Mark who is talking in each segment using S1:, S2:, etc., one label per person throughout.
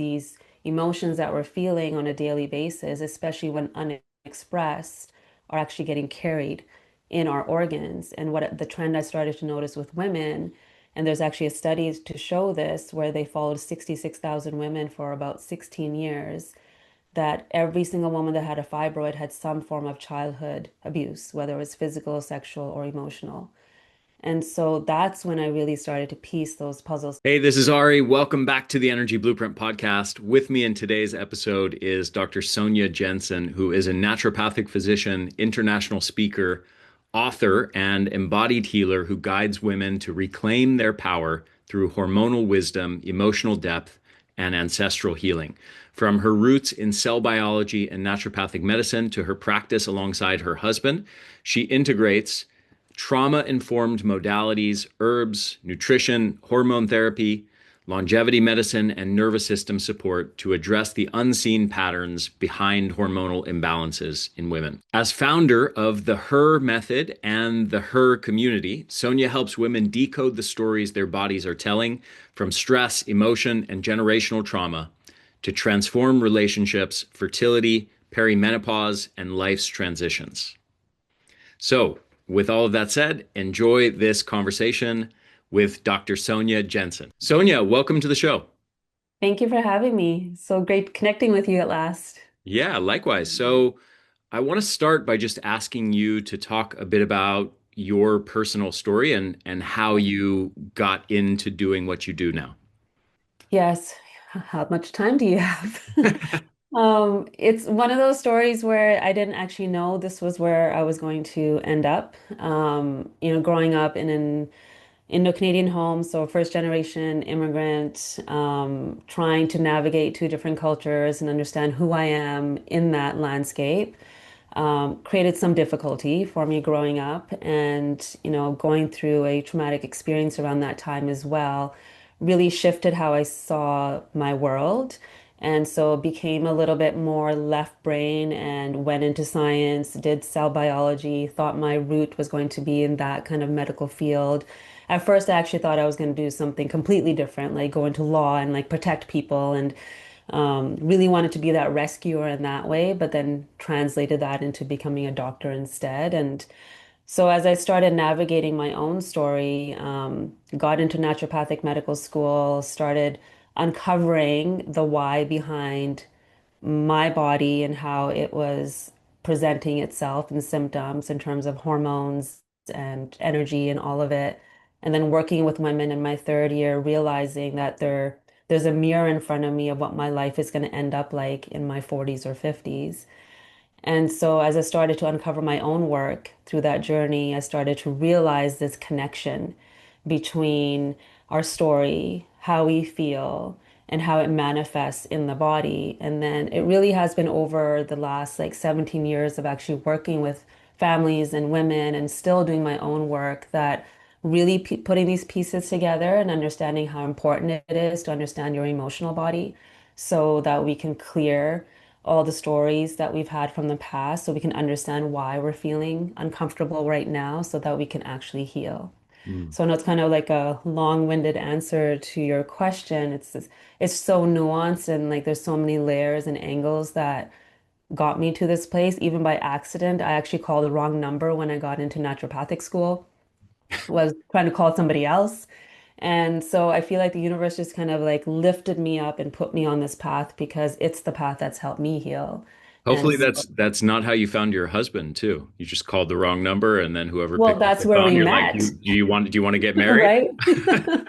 S1: these emotions that we're feeling on a daily basis, especially when unexpressed, are actually getting carried in our organs. And what the trend I started to notice with women, and there's actually a study to show this, where they followed 66,000 women for about 16 years, that every single woman that had a fibroid had some form of childhood abuse, whether it was physical, sexual, or emotional. And so that's when I really started to piece those puzzles.
S2: Hey, this is Ari. Welcome back to the Energy Blueprint podcast. With me in today's episode is Dr. Sonya Jensen, who is a naturopathic physician, international speaker, author, and embodied healer who guides women to reclaim their power through hormonal wisdom, emotional depth, and ancestral healing. From her roots in cell biology and naturopathic medicine to her practice alongside her husband, she integrates trauma-informed modalities, herbs, nutrition, hormone therapy, longevity medicine, and nervous system support to address the unseen patterns behind hormonal imbalances in women. As founder of the Her Method and the Her Community, Sonya helps women decode the stories their bodies are telling, from stress, emotion, and generational trauma to transform relationships, fertility, perimenopause, and life's transitions. So, with all of that said, enjoy this conversation with Dr. Sonya Jensen. Sonya, welcome to the show.
S1: Thank you for having me. So great connecting with you at last.
S2: Yeah, likewise. So, I want to start by just asking you to talk a bit about your personal story and how you got into doing what you do now.
S1: Yes. How much time do you have? It's one of those stories where I didn't actually know this was where I was going to end up. Growing up in an Indo-Canadian home, so first generation immigrant, trying to navigate two different cultures and understand who I am in that landscape, created some difficulty for me growing up. And, going through a traumatic experience around that time as well really shifted how I saw my world. And so became a little bit more left brain and went into science, did cell biology, thought my route was going to be in that kind of medical field. At first, I actually thought I was going to do something completely different, like go into law and like protect people, and really wanted to be that rescuer in that way, but then translated that into becoming a doctor instead. And so as I started navigating my own story, got into naturopathic medical school, started uncovering the why behind my body and how it was presenting itself in symptoms in terms of hormones and energy and all of it. And then working with women in my third year, realizing that there's a mirror in front of me of what my life is going to end up like in my 40s or 50s. And so as I started to uncover my own work through that journey, I started to realize this connection between our story, how we feel, and how it manifests in the body. And then it really has been over the last like 17 years of actually working with families and women and still doing my own work that really putting these pieces together and understanding how important it is to understand your emotional body so that we can clear all the stories that we've had from the past so we can understand why we're feeling uncomfortable right now so that we can actually heal.
S2: Mm.
S1: So I know it's kind of like a long-winded answer to your question. It's so nuanced and like there's so many layers and angles that got me to this place. Even by accident, I actually called the wrong number when I got into naturopathic school. Was trying to call somebody else. And so I feel like the universe just kind of like lifted me up and put me on this path because it's the path that's helped me heal. And
S2: Hopefully that's not how you found your husband too. You just called the wrong number and then whoever
S1: well,
S2: picked up
S1: that's
S2: the
S1: where
S2: phone,
S1: we
S2: you're like,
S1: met,
S2: do you want to get married?
S1: right?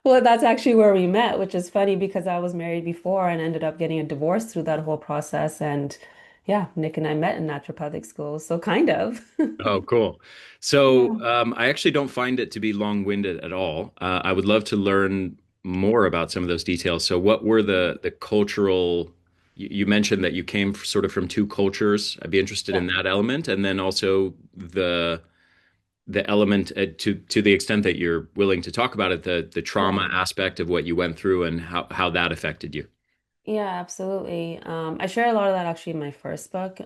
S1: Well, that's actually where we met, which is funny because I was married before and ended up getting a divorce through that whole process. And yeah, Nick and I met in naturopathic school. So kind of.
S2: Oh, cool.
S1: Yeah.
S2: So, I actually don't find it to be long-winded at all. I would love to learn more about some of those details. So, what were the cultural? You mentioned that you came sort of from two cultures. I'd be interested
S1: Yeah.
S2: in that element, and then also the element to the extent that you're willing to talk about it, the
S1: Yeah.
S2: trauma aspect of what you went through and how that affected you.
S1: Yeah, absolutely. I share a lot of that actually in my first book.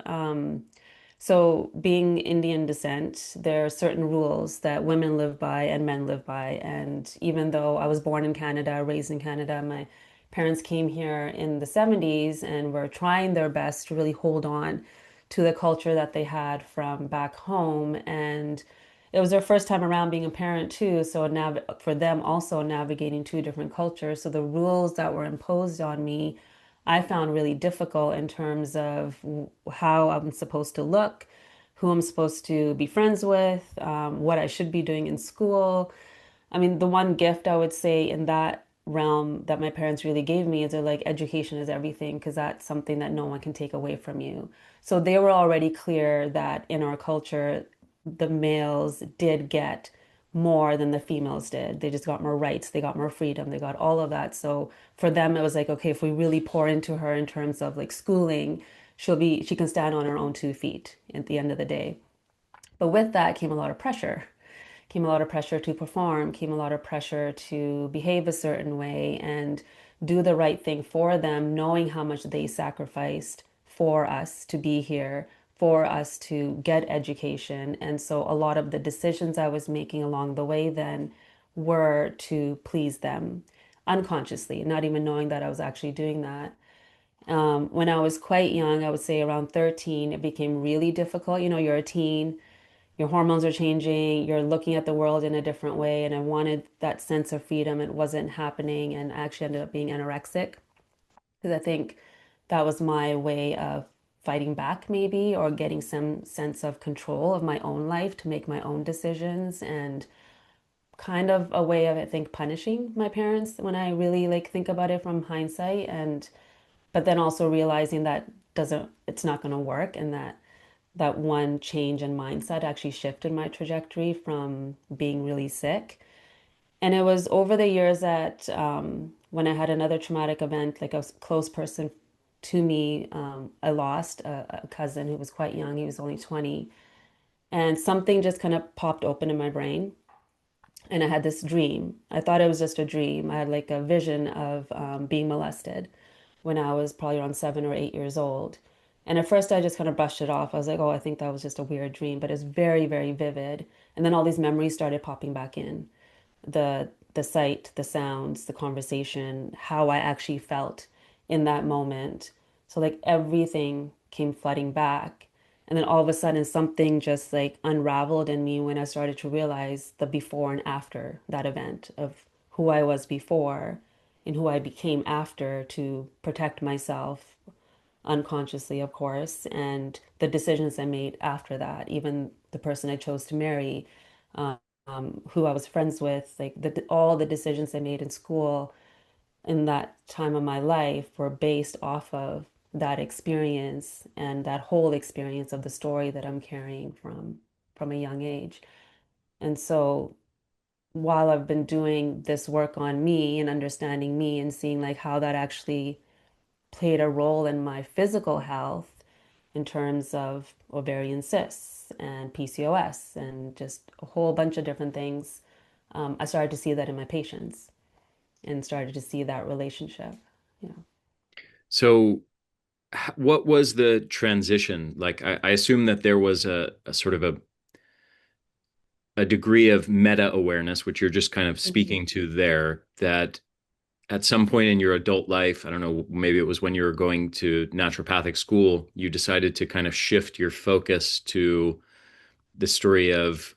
S1: So being Indian descent, there are certain rules that women live by and men live by. And even though I was born in Canada, raised in Canada, my parents came here in the 70s and were trying their best to really hold on to the culture that they had from back home. And it was their first time around being a parent too. So nav for them also navigating two different cultures. So the rules that were imposed on me, I found really difficult in terms of how I'm supposed to look, who I'm supposed to be friends with, what I should be doing in school. I mean, the one gift I would say in that realm that my parents really gave me is they're like, education is everything, because that's something that no one can take away from you. So they were already clear that in our culture, the males did get more than the females did. They just got more rights, they got more freedom, they got all of that. So for them, it was like, okay, if we really pour into her in terms of like schooling, she can stand on her own 2 feet at the end of the day. But with that came a lot of pressure, came a lot of pressure to perform, came a lot of pressure to behave a certain way and do the right thing for them, knowing how much they sacrificed for us to be here, for us to get education. And so a lot of the decisions I was making along the way then were to please them unconsciously, not even knowing that I was actually doing that. When I was quite young, I would say around 13, it became really difficult. You know, you're a teen, your hormones are changing, you're looking at the world in a different way. And I wanted that sense of freedom. It wasn't happening. And I actually ended up being anorexic because I think that was my way of fighting back, maybe, or getting some sense of control of my own life to make my own decisions and kind of a way of, I think, punishing my parents when I really like think about it from hindsight. And but then also realizing that it's not going to work and that one change in mindset actually shifted my trajectory from being really sick. And it was over the years that when I had another traumatic event, like a close person to me, I lost a cousin who was quite young. He was only 20. And something just kind of popped open in my brain. And I had this dream. I thought it was just a dream. I had like a vision of being molested when I was probably around 7 or 8 years old. And at first, I just kind of brushed it off. I was like, oh, I think that was just a weird dream, but it's very, very vivid. And then all these memories started popping back in the sight, the sounds, the conversation, how I actually felt in that moment. So, like, everything came flooding back. And then all of a sudden, something just like unraveled in me when I started to realize the before and after that event of who I was before and who I became after to protect myself unconsciously, of course, and the decisions I made after that, even the person I chose to marry, um, who I was friends with, like all the decisions I made in school in that time of my life were based off of that experience and that whole experience of the story that I'm carrying from a young age. And so while I've been doing this work on me and understanding me and seeing like how that actually played a role in my physical health in terms of ovarian cysts and PCOS and just a whole bunch of different things. I started to see that in my patients and started to see that relationship. Yeah.
S2: So, what was the transition? Like, I assume that there was a sort of a degree of meta awareness, which you're just kind of
S1: Mhm.
S2: speaking to there, that at some point in your adult life, I don't know, maybe it was when you were going to naturopathic school, you decided to kind of shift your focus to the story of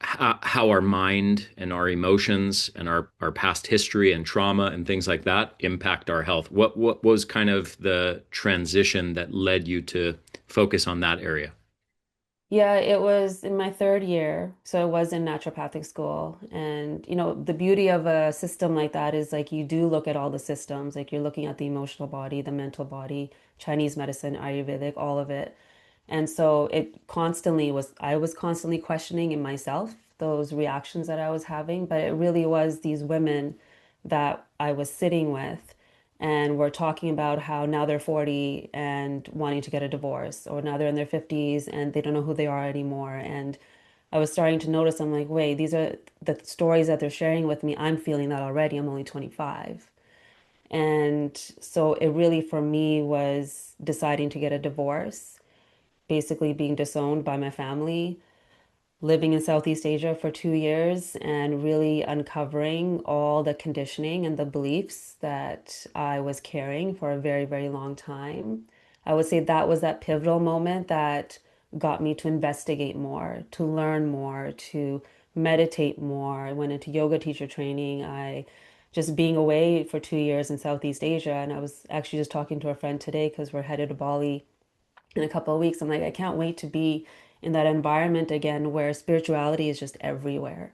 S2: how our mind and our emotions and our past history and trauma and things like that impact our health. What was kind of the transition that led you to focus on that area?
S1: Yeah, it was in my third year. So it was in naturopathic school. And, you know, the beauty of a system like that is like you do look at all the systems, like you're looking at the emotional body, the mental body, Chinese medicine, Ayurvedic, all of it. And so I was constantly questioning in myself those reactions that I was having, but it really was these women that I was sitting with and we're talking about how now they're 40 and wanting to get a divorce, or now they're in their 50s and they don't know who they are anymore. And I was starting to notice, I'm like, wait, these are the stories that they're sharing with me. I'm feeling that already. I'm only 25. And so it really, for me, was deciding to get a divorce, basically being disowned by my family. living in Southeast Asia for 2 years and really uncovering all the conditioning and the beliefs that I was carrying for a very, very long time. I would say that was that pivotal moment that got me to investigate more, to learn more, to meditate more. I went into yoga teacher training. I just being away for 2 years in Southeast Asia. And I was actually just talking to a friend today because we're headed to Bali in a couple of weeks. I'm like, I can't wait to be in that environment again where spirituality is just everywhere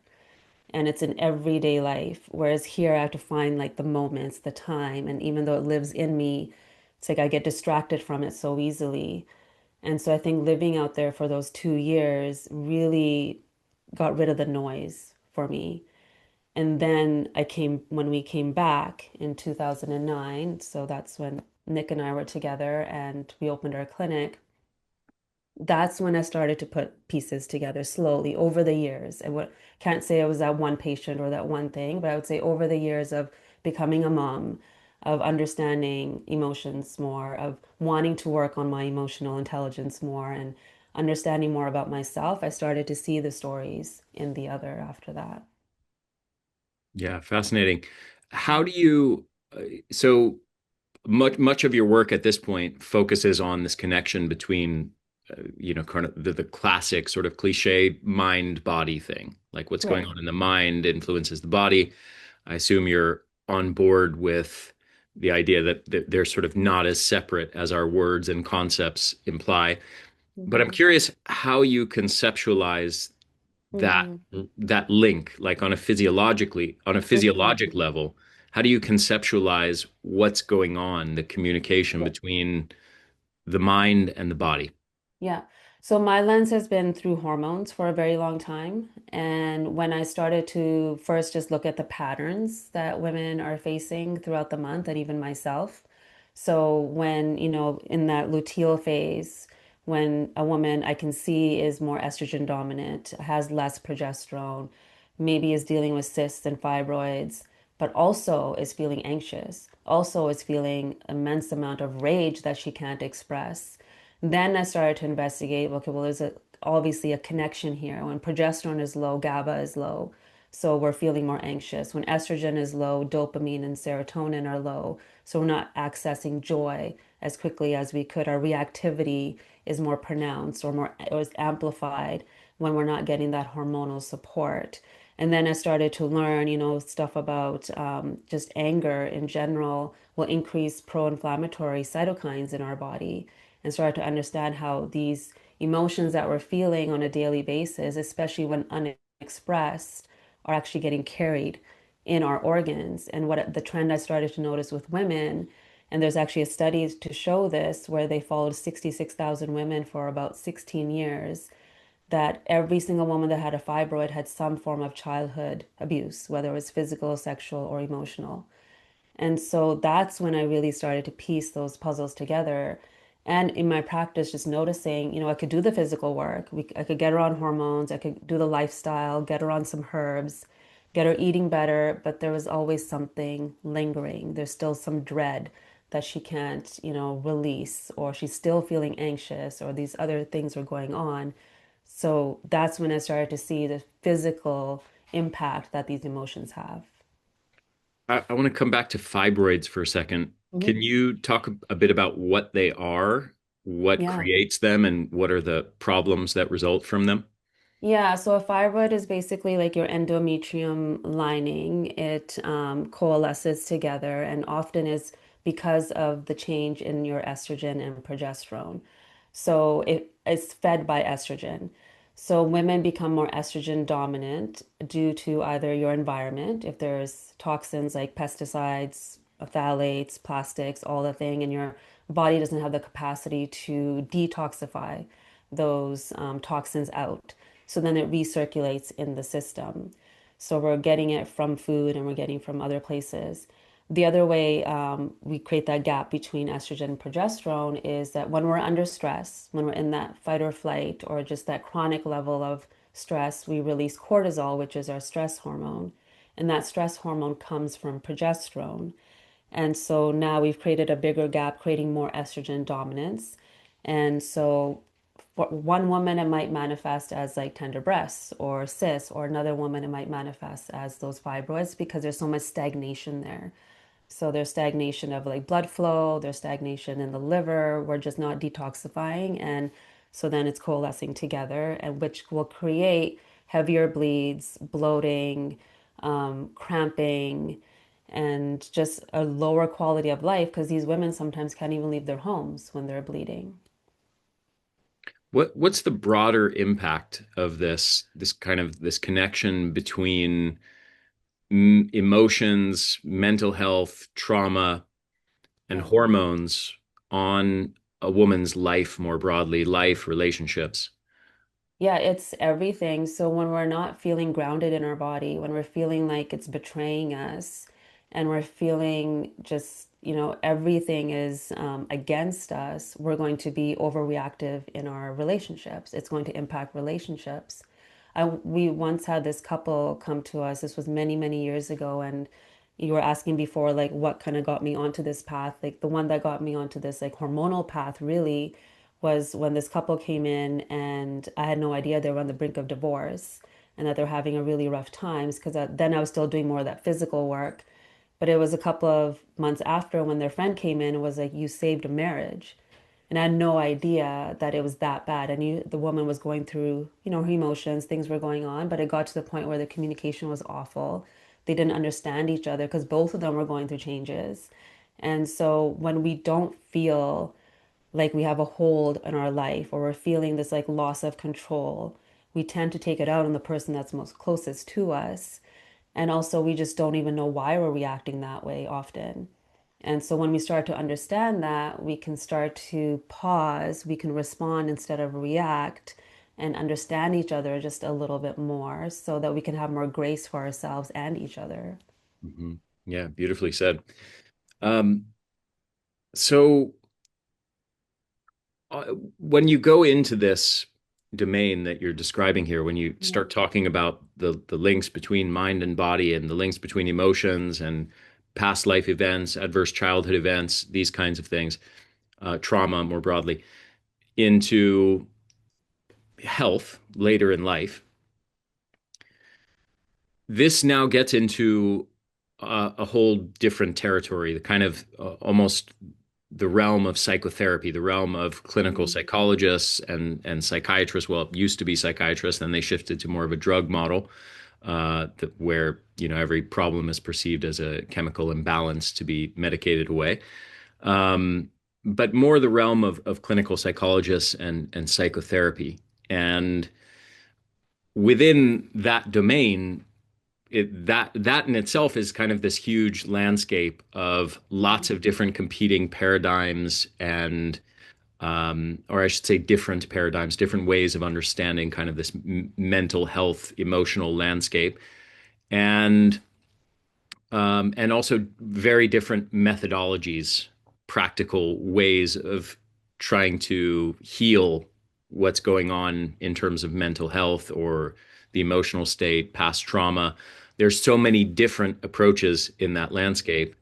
S1: and it's in everyday life. Whereas here I have to find like the moments, the time, and even though it lives in me, it's like I get distracted from it so easily. And so I think living out there for those 2 years really got rid of the noise for me. And then when we came back in 2009, so that's when Nick and I were together and we opened our clinic. That's when I started to put pieces together slowly over the years. And what can't say it was that one patient or that one thing, but I would say over the years of becoming a mom, of understanding emotions more, of wanting to work on my emotional intelligence more and understanding more about myself, I started to see the stories in the other after that.
S2: Yeah, fascinating. How do you, so much of your work at this point focuses on this connection between, kind of the classic sort of cliche mind body thing, like what's going
S1: Right.
S2: on in the mind influences the body. I assume you're on board with the idea that they're sort of not as separate as our words and concepts imply. But I'm
S1: Hmm.
S2: curious how you conceptualize that
S1: Hmm.
S2: that link, like on a physiologic
S1: Hmm.
S2: level. How do you conceptualize what's going on, the communication
S1: Yeah.
S2: between the mind and the body?
S1: Yeah. So my lens has been through hormones for a very long time. And when I started to first just look at the patterns that women are facing throughout the month and even myself. So when, in that luteal phase, when a woman I can see is more estrogen dominant, has less progesterone, maybe is dealing with cysts and fibroids, but also is feeling anxious, also is feeling immense amount of rage that she can't express. Then I started to investigate, okay, well, there's obviously a connection here. When progesterone is low, GABA is low. So we're feeling more anxious. When estrogen is low, dopamine and serotonin are low. So we're not accessing joy as quickly as we could. Our reactivity is more pronounced or is amplified when we're not getting that hormonal support. And then I started to learn, stuff about just anger in general will increase pro-inflammatory cytokines in our body and started to understand how these emotions that we're feeling on a daily basis, especially when unexpressed, are actually getting carried in our organs. And what the trend I started to notice with women, and there's actually a study to show this where they followed 66,000 women for about 16 years, that every single woman that had a fibroid had some form of childhood abuse, whether it was physical, sexual, or emotional. And so that's when I really started to piece those puzzles together. And in my practice, just noticing, I could do the physical work. I could get her on hormones. I could do the lifestyle, get her on some herbs, get her eating better. But there was always something lingering. There's still some dread that she can't, release, or she's still feeling anxious, or these other things are going on. So that's when I started to see the physical impact that these emotions have.
S2: I want to come back to fibroids for a second. Can
S1: Mhm.
S2: you talk a bit about what they are, what
S1: Yeah.
S2: creates them, and what are the problems that result from them?
S1: Yeah, so a fibroid is basically like your endometrium lining. It coalesces together and often is because of the change in your estrogen and progesterone. So it is fed by estrogen. So women become more estrogen dominant due to either your environment, if there's toxins like pesticides, phthalates, plastics, all the thing, and your body doesn't have the capacity to detoxify those toxins out. So then it recirculates in the system. So we're getting it from food and we're getting from other places. The other way we create that gap between estrogen and progesterone is that when we're under stress, when we're in that fight or flight or just that chronic level of stress, we release cortisol, which is our stress hormone. And that stress hormone comes from progesterone. And so now we've created a bigger gap, creating more estrogen dominance. And so for one woman, it might manifest as like tender breasts or cysts, or another woman, it might manifest as those fibroids because there's so much stagnation there. So there's stagnation of like blood flow, there's stagnation in the liver. We're just not detoxifying. And so then it's coalescing together, and which will create heavier bleeds, bloating, cramping, and just a lower quality of life because these women sometimes can't even leave their homes when they're bleeding.
S2: What's the broader impact of this kind of this connection between emotions, mental health, trauma, and
S1: Yeah.
S2: hormones on a woman's life more broadly, life, relationships?
S1: Yeah, it's everything. So when we're not feeling grounded in our body, when we're feeling like it's betraying us, and we're feeling just, everything is against us, we're going to be overreactive in our relationships. It's going to impact relationships. We once had this couple come to us. This was many, many years ago, and you were asking before, like, what kind of got me onto this path. Like the one that got me onto this like hormonal path really was when this couple came in, and I had no idea they were on the brink of divorce and that they're having a really rough times because then I was still doing more of that physical work. But it was a couple of months after when their friend came in and was like, "You saved a marriage." And I had no idea that it was that bad. I knew the woman was going through, her emotions, things were going on, but it got to the point where the communication was awful. They didn't understand each other because both of them were going through changes. And so when we don't feel like we have a hold in our life, or we're feeling this like loss of control, we tend to take it out on the person that's most closest to us. And also, we just don't even know why we're reacting that way often. And so, when we start to understand that, we can start to pause, we can respond instead of react, and understand each other just a little bit more so that we can have more grace for ourselves and each other.
S2: Hmm. Yeah, beautifully said. Um, so when you go into this domain that you're describing here, when you
S1: Yeah.
S2: start talking about the links between mind and body and the links between emotions and past life events, adverse childhood events, these kinds of things, trauma more broadly, into health later in life, this now gets into a whole different territory, the kind of almost the realm of psychotherapy, the realm of clinical
S1: Mm.
S2: psychologists and psychiatrists. Well, it used to be psychiatrists, then they shifted to more of a drug model, where every problem is perceived as a chemical imbalance to be medicated away. Um, but more the realm of clinical psychologists and psychotherapy. And within that domain, that in itself is kind of this huge landscape of lots of different competing paradigms and or I should say different paradigms, different ways of understanding kind of this mental health, emotional landscape, and and also very different methodologies, practical ways of trying to heal what's going on in terms of mental health or the emotional state, past trauma. There's so many different approaches in that landscape.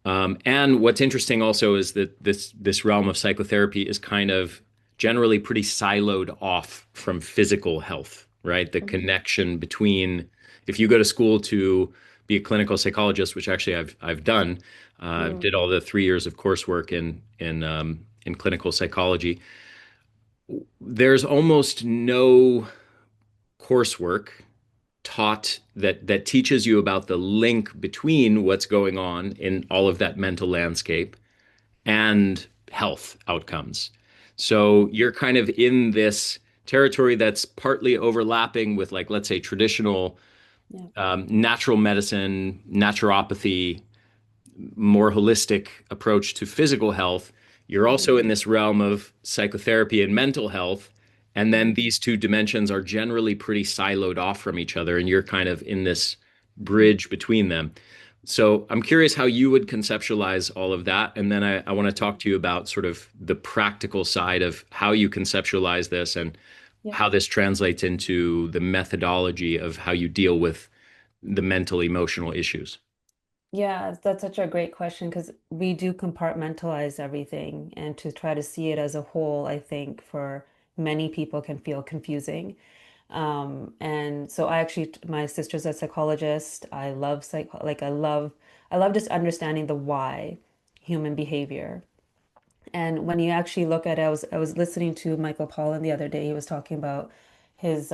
S2: And what's interesting also is that this realm of psychotherapy is kind of generally pretty siloed off from physical health, right? The connection between if you go to school to be a clinical psychologist, which actually I've done,
S1: Mm.
S2: did all the 3 years of coursework in clinical psychology. There's almost no coursework taught that teaches you about the link between what's going on in all of that mental landscape and health outcomes. So you're kind of in this territory that's partly overlapping with, like, let's say, traditional
S1: Yeah.
S2: natural medicine, naturopathy, more holistic approach to physical health. You're also
S1: Mhm.
S2: in this realm of psychotherapy and mental health. And then
S1: Mhm.
S2: these two dimensions are generally pretty siloed off from each other. And you're kind of in this bridge between them. So I'm curious how you would conceptualize all of that. And then I want to talk to you about sort of the practical side of how you conceptualize this and
S1: Yeah.
S2: how this translates into the methodology of how you deal with the mental, emotional issues.
S1: Yeah, that's such a great question because we do compartmentalize everything and to try to see it as a whole, I think, for many people can feel confusing. And so my sister's a psychologist. I love I love just understanding the why human behavior. And when you actually look at it, I was listening to Michael Pollan the other day. He was talking about his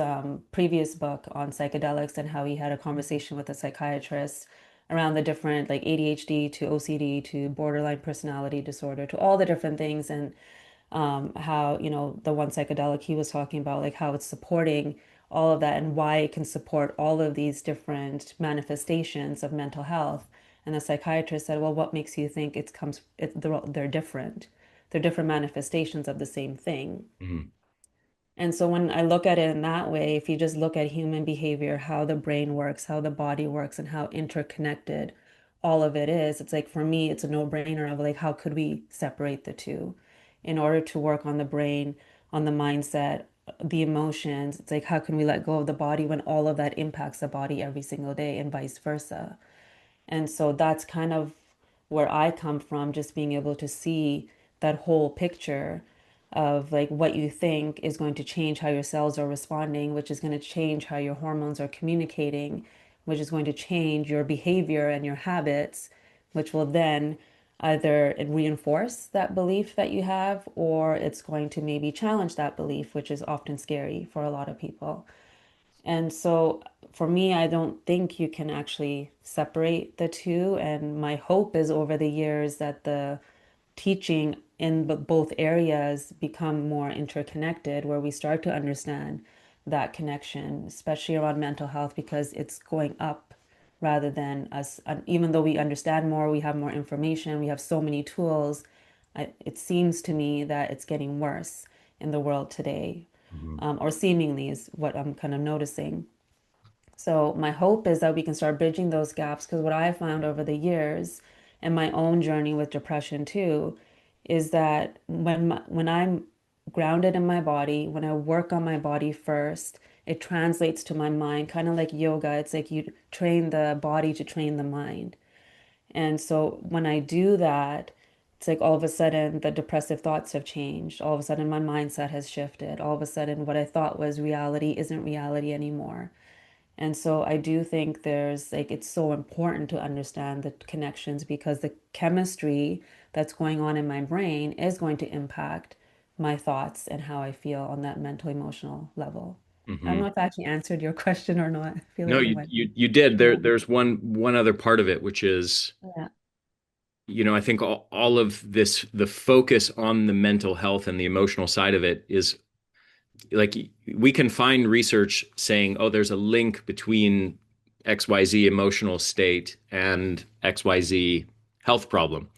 S1: previous book on psychedelics and how he had a conversation with a psychiatrist around the different like ADHD to OCD to borderline personality disorder to all the different things and how, you know, the one psychedelic he was talking about, like how it's supporting all of that and why it can support all of these different manifestations of mental health. And the psychiatrist said, well, what makes you think they're different? They're different manifestations of the same thing.
S2: Mhm.
S1: And so when I look at it in that way, if you just look at human behavior, how the brain works, how the body works, and how interconnected all of it is, it's like for me, it's a no-brainer of like, how could we separate the two in order to work on the brain, on the mindset, the emotions? It's like, how can we let go of the body when all of that impacts the body every single day and vice versa? And so that's kind of where I come from, just being able to see that whole picture of like what you think is going to change how your cells are responding, which is going to change how your hormones are communicating, which is going to change your behavior and your habits, which will then either reinforce that belief that you have, or it's going to maybe challenge that belief, which is often scary for a lot of people. And so for me, I don't think you can actually separate the two. And my hope is over the years that the teaching in both areas become more interconnected, where we start to understand that connection, especially around mental health, because it's going up rather than us. Even though we understand more, we have more information, we have so many tools, it seems to me that it's getting worse in the world today,
S2: Mhm.
S1: or seemingly is what I'm kind of noticing. So my hope is that we can start bridging those gaps because what I found over the years and my own journey with depression too is that when I'm grounded in my body, when I work on my body first, it translates to my mind, kind of like yoga. It's like you train the body to train the mind. And so when I do that, it's like all of a sudden the depressive thoughts have changed. All of a sudden my mindset has shifted. All of a sudden what I thought was reality isn't reality anymore. And so I do think there's like it's so important to understand the connections because the chemistry that's going on in my brain is going to impact my thoughts and how I feel on that mental emotional level. I don't
S2: Mhm.
S1: know if I actually answered your question or not. I feel
S2: No,
S1: like it went.
S2: you did.
S1: Yeah.
S2: There's one other part of it, which is,
S1: Yeah.
S2: I think all of this, the focus on the mental health and the emotional side of it is like we can find research saying, oh, there's a link between XYZ emotional state and XYZ health problem.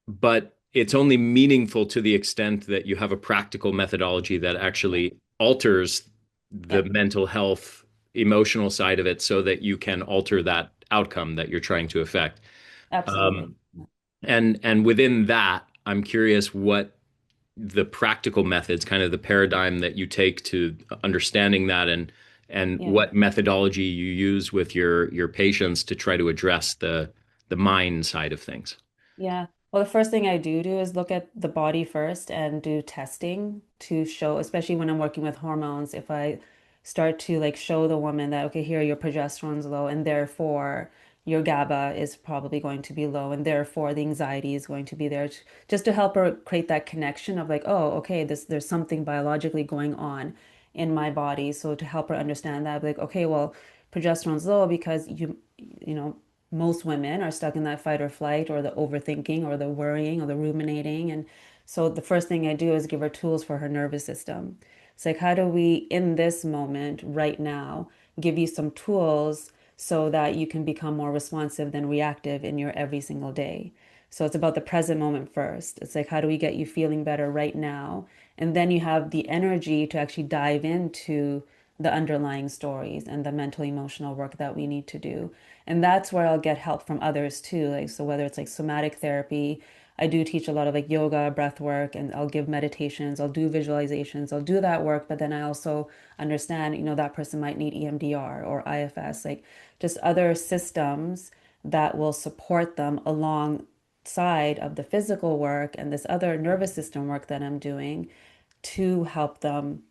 S2: But it's only meaningful to the extent that you have a practical methodology that actually alters the
S1: Yep.
S2: mental health, emotional side of it so that you can alter that outcome that you're trying to affect.
S1: Absolutely.
S2: Um, and within that, I'm curious what the practical methods, kind of the paradigm that you take to understanding that and
S1: Yeah.
S2: what methodology you use with your patients to try to address the mind side of things.
S1: Yeah. Well, the first thing I do is look at the body first and do testing to show, especially when I'm working with hormones, if I start to like show the woman that, okay, here your progesterone's low and therefore your GABA is probably going to be low and therefore the anxiety is going to be there just to help her create that connection of like, oh, okay, there's something biologically going on in my body. So to help her understand that, like, okay, well, progesterone's low because you know, most women are stuck in that fight or flight or the overthinking or the worrying or the ruminating. And so the first thing I do is give her tools for her nervous system. It's like, how do we, in this moment, right now, give you some tools so that you can become more responsive than reactive in your every single day? So it's about the present moment first. It's like, how do we get you feeling better right now? And then you have the energy to actually dive into the underlying stories and the mental emotional work that we need to do. And that's where I'll get help from others too. Like, so whether it's like somatic therapy, I do teach a lot of like yoga, breath work, and I'll give meditations, I'll do visualizations, I'll do that work. But then I also understand, you know, that person might need EMDR or IFS, like just other systems that will support them alongside of the physical work and this other nervous system work that I'm doing to help them,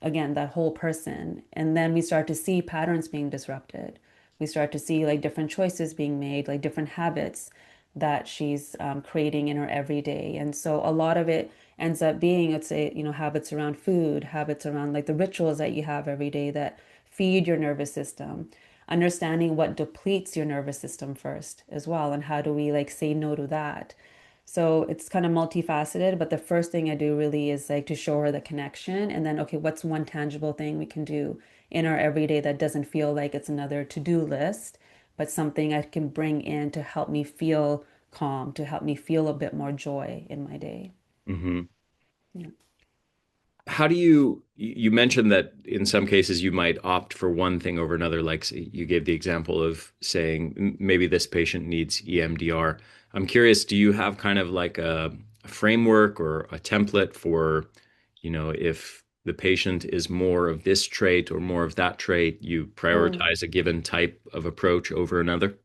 S1: again, that whole person. And then we start to see patterns being disrupted. We start to see like different choices being made, like different habits that she's creating in her everyday. And so a lot of it ends up being, let's say, habits around food, habits around like the rituals that you have every day that feed your nervous system, understanding what depletes your nervous system first as well, and how do we like say no to that. So it's kind of multifaceted, but the first thing I do really is like to show her the connection and then, okay, what's one tangible thing we can do in our everyday that doesn't feel like it's another to-do list, but something I can bring in to help me feel calm, to help me feel a bit more joy in my day.
S2: Hmm.
S1: Yeah.
S2: How do you mentioned that in some cases you might opt for one thing over another, like you gave the example of saying maybe this patient needs EMDR. I'm curious, do you have kind of like a framework or a template for, if the patient is more of this trait or more of that trait, you
S1: Mm.
S2: prioritize a given type of approach over another?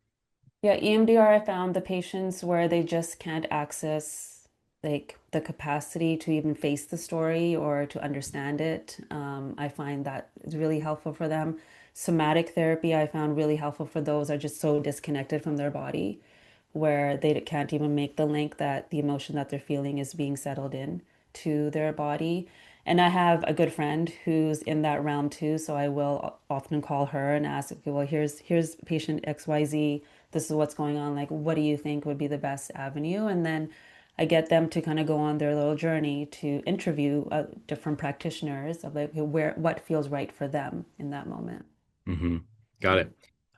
S1: Yeah, EMDR, I found the patients where they just can't access like the capacity to even face the story or to understand it. I find that it's really helpful for them. Somatic therapy, I found really helpful for those are just so disconnected from their body, where they can't even make the link that the emotion that they're feeling is being settled in to their body. And I have a good friend who's in that realm too, so I will often call her and ask, okay, well, here's patient XYZ. This is what's going on. Like, what do you think would be the best avenue? And then I get them to kind of go on their little journey to interview different practitioners of like okay, where what feels right for them in that moment.
S2: Hmm. Got
S1: Yeah.
S2: it.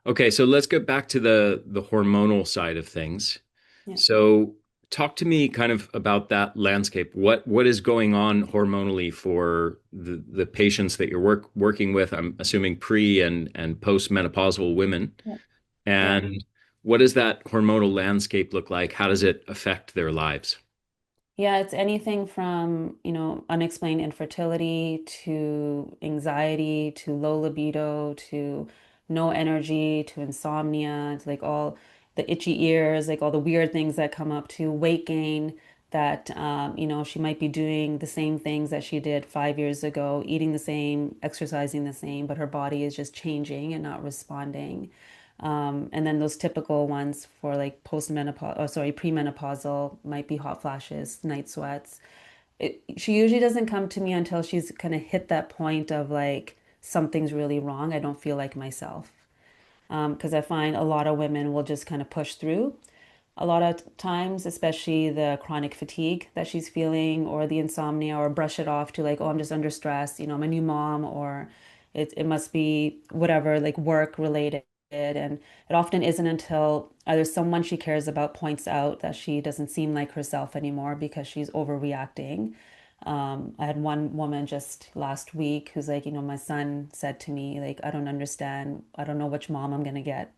S2: Okay, so let's get back to the hormonal side of things.
S1: Yeah.
S2: So talk to me kind of about that landscape. What is going on hormonally for the patients that you're working with? I'm assuming pre and post-menopausal women.
S1: Yeah. Yeah.
S2: And what does that hormonal landscape look like? How does it affect their lives?
S1: Yeah, it's anything from, unexplained infertility to anxiety to low libido to no energy to insomnia to like all the itchy ears, like all the weird things that come up to weight gain that, she might be doing the same things that she did 5 years ago, eating the same, exercising the same, but her body is just changing and not responding. And then those typical ones for like postmenopause, oh sorry, premenopausal might be hot flashes, night sweats. She usually doesn't come to me until she's kind of hit that point of like something's really wrong. I don't feel like myself. Because I find a lot of women will just kind of push through a lot of times, especially the chronic fatigue that she's feeling or the insomnia, or brush it off to like, oh, I'm just under stress, I'm a new mom, or it must be whatever, like work related. And it often isn't until either someone she cares about points out that she doesn't seem like herself anymore because she's overreacting. I had one woman just last week who's like, my son said to me, like, I don't understand. I don't know which mom I'm gonna get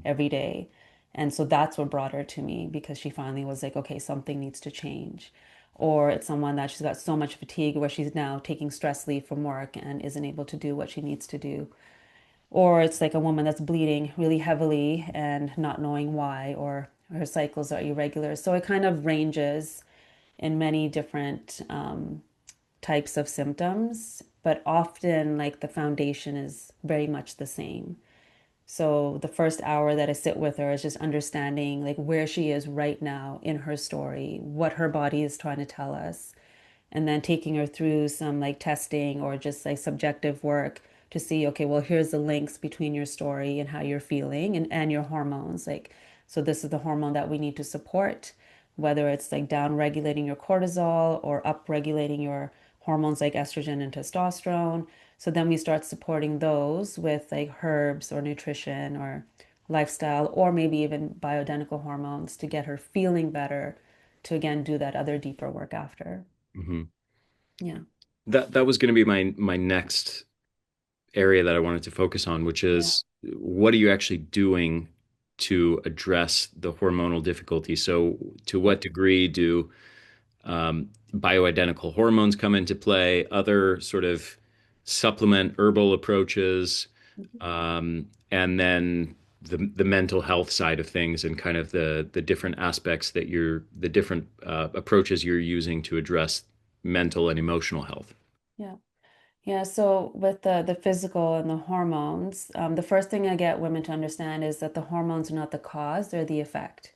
S1: every day. And so that's what brought her to me because she finally was like, okay, something needs to change. Or it's someone that she's got so much fatigue where she's now taking stress leave from work and isn't able to do what she needs to do. Or it's like a woman that's bleeding really heavily and not knowing why, or her cycles are irregular. So it kind of ranges in many different types of symptoms, but often like the foundation is very much the same. So the first hour that I sit with her is just understanding like where she is right now in her story, what her body is trying to tell us, and then taking her through some like testing or just like subjective work to see, okay, well, here's the links between your story and how you're feeling and your hormones. Like, so this is the hormone that we need to support, whether it's like down regulating your cortisol or up regulating your hormones like estrogen and testosterone. So then we start supporting those with like herbs or nutrition or lifestyle or maybe even bioidentical hormones to get her feeling better to again do that other deeper work after.
S2: Hmm.
S1: Yeah.
S2: That was going to be my next area that I wanted to focus on, which
S1: Yeah.
S2: is what are you actually doing to address the hormonal difficulty? So, to
S1: Yeah.
S2: what degree do bioidentical hormones come into play, other sort of supplement herbal approaches,
S1: Mhm.
S2: and then the mental health side of things and kind of the different aspects that the different approaches you're using to address. mental and emotional health.
S1: Yeah. Yeah, so with the physical and the hormones, the first thing I get women to understand is that the hormones are not the cause, they're the effect.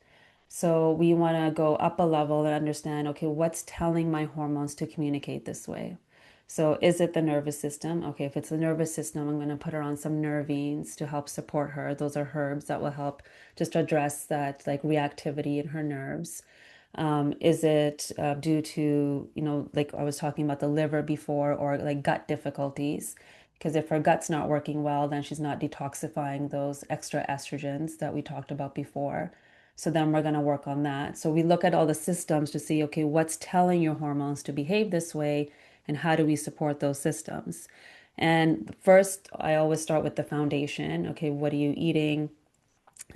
S1: So we want to go up a level and understand, okay, what's telling my hormones to communicate this way? So is it the nervous system? Okay, if it's the nervous system, I'm going to put her on some nervines to help support her. Those are herbs that will help just address that like reactivity in her nerves. Is it due to, like I was talking about the liver before, or like gut difficulties? Because if her gut's not working well, then she's not detoxifying those extra estrogens that we talked about before. So then we're going to work on that. So we look at all the systems to see, okay, what's telling your hormones to behave this way, and how do we support those systems? And first, I always start with the foundation. Okay, what are you eating?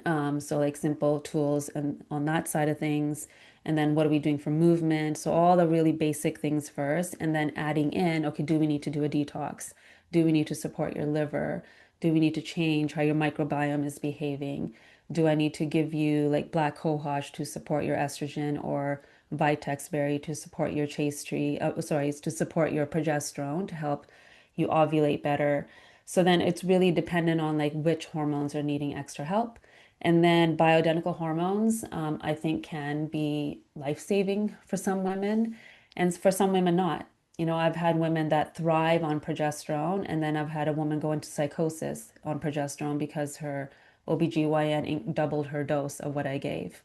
S1: So like simple tools and on that side of things. And then what are we doing for movement? So all the really basic things first, and then adding in, okay, do we need to do a detox? Do we need to support your liver? Do we need to change how your microbiome is behaving? Do I need to give you like black cohosh to support your estrogen, or vitex berry to support your chaste tree? Sorry, to support your progesterone to help you ovulate better. So then it's really dependent on like which hormones are needing extra help. And then bioidentical hormones, I think can be life-saving for some women, and for some women not. I've had women that thrive on progesterone, and then I've had a woman go into psychosis on progesterone because her OBGYN doubled her dose of what I gave.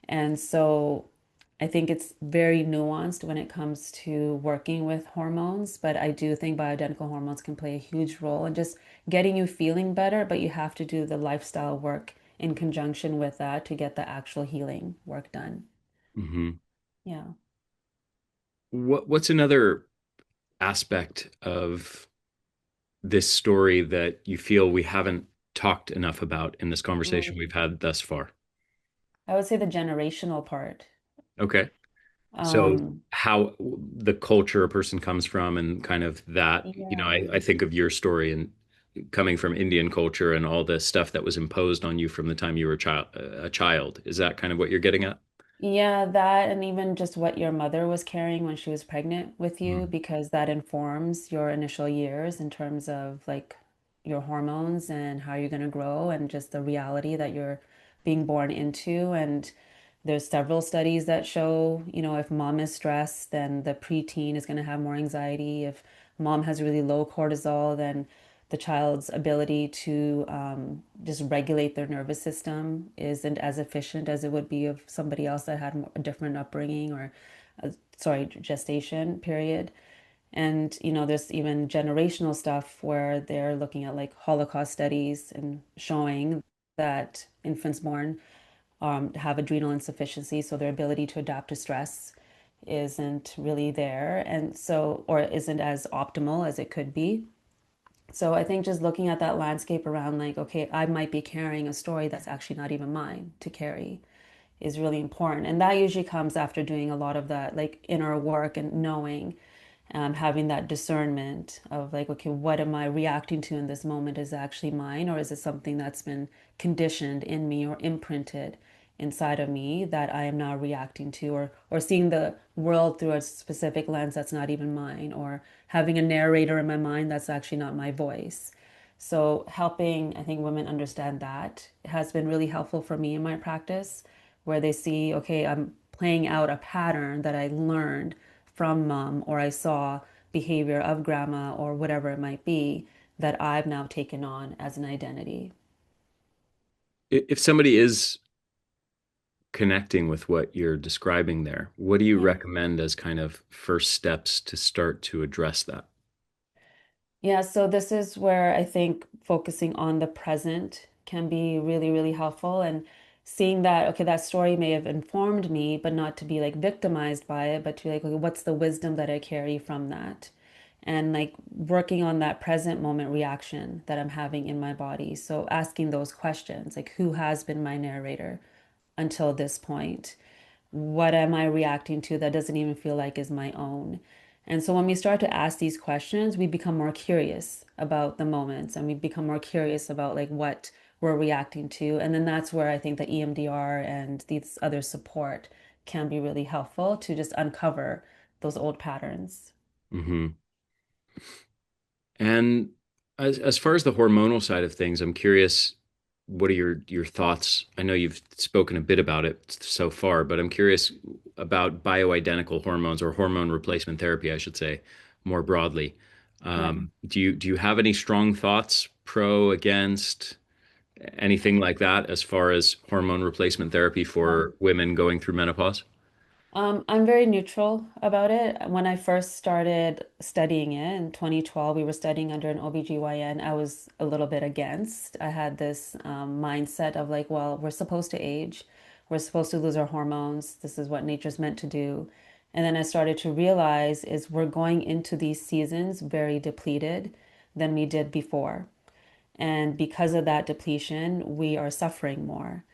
S1: And so I think it's very nuanced when it comes to working with hormones, but I do think bioidentical hormones can play a huge role in just getting you feeling better, but you have to do the lifestyle work in conjunction with that to get the actual healing work done.
S2: Hmm.
S1: Yeah.
S2: What's another aspect of this story that you feel we haven't talked enough about in this conversation we've
S1: Mm.
S2: had thus far?
S1: I would say the generational part.
S2: Okay. So
S1: Um,
S2: how the culture a person comes from and kind of that,
S1: yeah.
S2: I think of your story and coming from Indian culture and all the stuff that was imposed on you from the time you were a child. Is that kind of what you're getting at?
S1: Yeah, that and even just what your mother was carrying when she was pregnant with you,
S2: Mm.
S1: because that informs your initial years in terms of like your hormones and how you're going to grow, and just the reality that you're being born into. And there's several studies that show, if mom is stressed, then the preteen is going to have more anxiety. If mom has really low cortisol, then the child's ability to just regulate their nervous system isn't as efficient as it would be if somebody else that had a different upbringing, or sorry, gestation period. And there's even generational stuff where they're looking at like Holocaust studies and showing that infants born have adrenal insufficiency, so their ability to adapt to stress isn't really there, and so, or isn't as optimal as it could be. So I think just looking at that landscape around, like, okay, I might be carrying a story that's actually not even mine to carry, is really important. And that usually comes after doing a lot of that, like inner work and knowing, having that discernment of like, okay, what am I reacting to in this moment is actually mine, or is it something that's been conditioned in me or imprinted inside of me that I am now reacting to, or seeing the world through a specific lens that's not even mine, or having a narrator in my mind that's actually not my voice. So helping, I think, women understand that has been really helpful for me in my practice, where they see, okay, I'm playing out a pattern that I learned from mom, or I saw behavior of grandma, or whatever it might be, that I've now taken on as an identity.
S2: If somebody is connecting with what you're describing there, what do you
S1: Yeah.
S2: recommend as kind of first steps to start to address that?
S1: Yeah, so this is where I think focusing on the present can be really, really helpful, and seeing that, okay, that story may have informed me, but not to be like victimized by it, but to be like, okay, what's the wisdom that I carry from that? And like working on that present moment reaction that I'm having in my body. So asking those questions, like, who has been my narrator until this point? What am I reacting to that doesn't even feel like is my own? And so when we start to ask these questions, we become more curious about the moments, and we become more curious about like what we're reacting to. And then that's where I think the EMDR and these other support can be really helpful to just uncover those old patterns.
S2: Hmm. And as far as the hormonal side of things, I'm curious, what are your thoughts? I know you've spoken a bit about it so far, but I'm curious about bioidentical hormones or hormone replacement therapy, I should say, more broadly.
S1: Yeah.
S2: Do you have any strong thoughts, pro, against, anything like that, as far as hormone replacement therapy for women going through menopause?
S1: I'm very neutral about it. When I first started studying it in 2012, we were studying under an OBGYN. I was a little bit against. I had this mindset of like, well, we're supposed to age. We're supposed to lose our hormones. This is what nature's meant to do. And then I started to realize is we're going into these seasons very depleted than we did before. And because of that depletion, we are suffering more.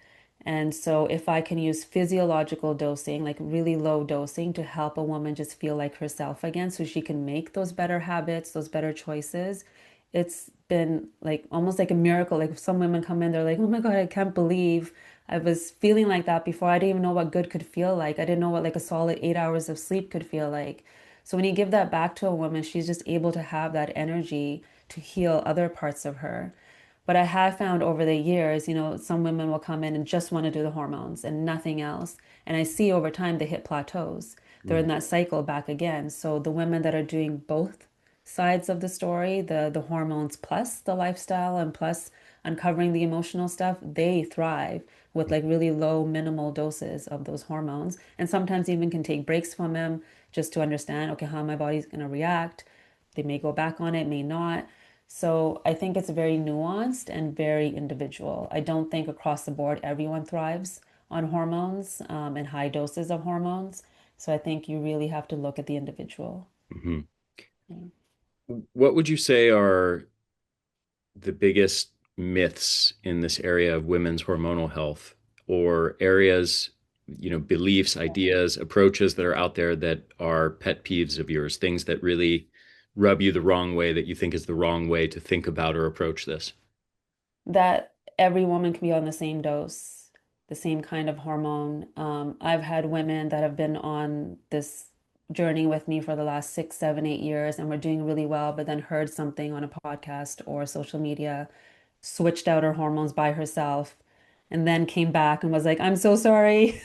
S1: And so, if I can use physiological dosing, like really low dosing, to help a woman just feel like herself again so she can make those better habits, those better choices, it's been like almost like a miracle. Like, if some women come in, they're like, oh my God, I can't believe I was feeling like that before. I didn't even know what good could feel like. I didn't know what like a solid 8 hours of sleep could feel like. So, when you give that back to a woman, she's just able to have that energy to heal other parts of her. But I have found over the years, some women will come in and just want to do the hormones and nothing else. And I see over time they hit plateaus. They're in that cycle back again. So the women that are doing both sides of the story, the hormones plus the lifestyle and plus uncovering the emotional stuff, they thrive with like really low minimal doses of those hormones. And sometimes even can take breaks from them just to understand, okay, how my body's going to react. They may go back on it, may not. So I think it's very nuanced and very individual. I don't think across the board everyone thrives on hormones and high doses of hormones. So I think you really have to look at the individual.
S2: Hmm.
S1: Yeah.
S2: What would you say are the biggest myths in this area of women's hormonal health, or areas, beliefs, ideas, approaches that are out there that are pet peeves of yours, things that really rub you the wrong way, that you think is the wrong way to think about or approach this?
S1: That every woman can be on the same dose, the same kind of hormone. I've had women that have been on this journey with me for the last 6, 7, 8 years, and we're doing really well, but then heard something on a podcast or social media, switched out her hormones by herself, and then came back and was like, I'm so sorry.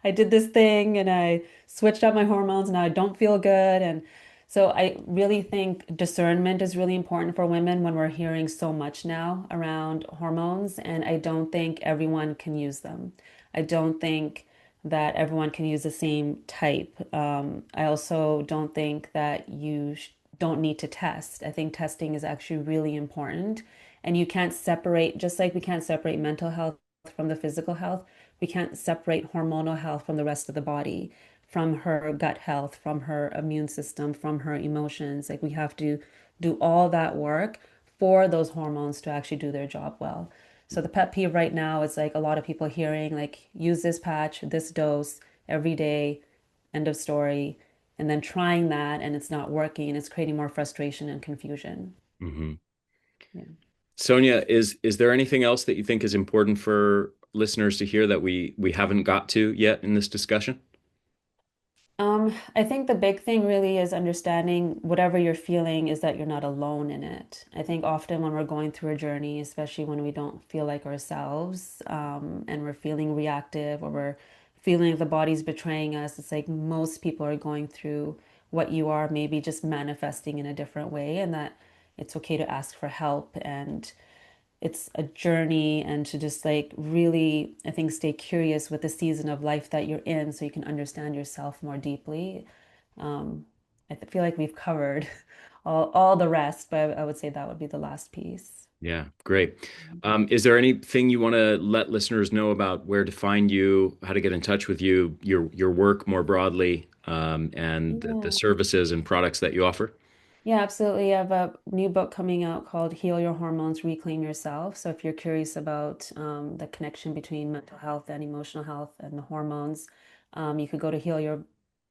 S1: I did this thing and I switched up my hormones. Now I don't feel good. And so I really think discernment is really important for women when we're hearing so much now around hormones. And I don't think everyone can use them. I don't think that everyone can use the same type. I also don't think that you sh don't need to test. I think testing is actually really important. And you can't separate, just like we can't separate mental health from the physical health, we can't separate hormonal health from the rest of the body, from her gut health, from her immune system, from her emotions. Like we have to do all that work for those hormones to actually do their job well. So the pet peeve right now is like a lot of people hearing like use this patch, this dose every day, end of story, and then trying that and it's not working and it's creating more frustration and confusion.
S2: Hmm.
S1: Yeah.
S2: Sonia, is there anything else that you think is important for listeners to hear that we haven't got to yet in this discussion?
S1: I think the big thing really is understanding whatever you're feeling is that you're not alone in it. I think often when we're going through a journey, especially when we don't feel like ourselves, and we're feeling reactive or we're feeling the body's betraying us, it's like most people are going through what you are, maybe just manifesting in a different way, and that it's okay to ask for help and it's a journey and to just like really, I think, stay curious with the season of life that you're in so you can understand yourself more deeply. Um, feel like we've covered all the rest, but I would say that would be the last piece.
S2: Yeah, great. Is there anything you want to let listeners know about where to find you, how to get in touch with you, your work more broadly, and the
S1: Yeah.
S2: services and products that you offer?
S1: Yeah, absolutely. I have a new book coming out called Heal Your Hormones, Reclaim Yourself. So if you're curious about the connection between mental health and emotional health and the hormones, you could go to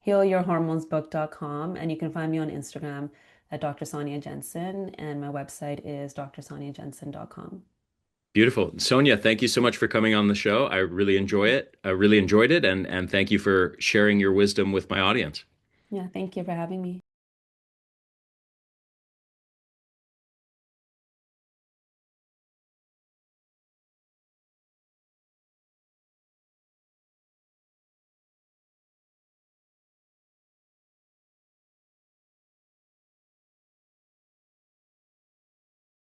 S1: healyourhormonesbook.com and you can find me on Instagram at Dr. Sonya Jensen and my website is drsonyajensen.com.
S2: Beautiful. Sonia, thank you so much for coming on the show. I really enjoy it. I really enjoyed it, and thank you for sharing your wisdom with my audience.
S1: Yeah, thank you for having me.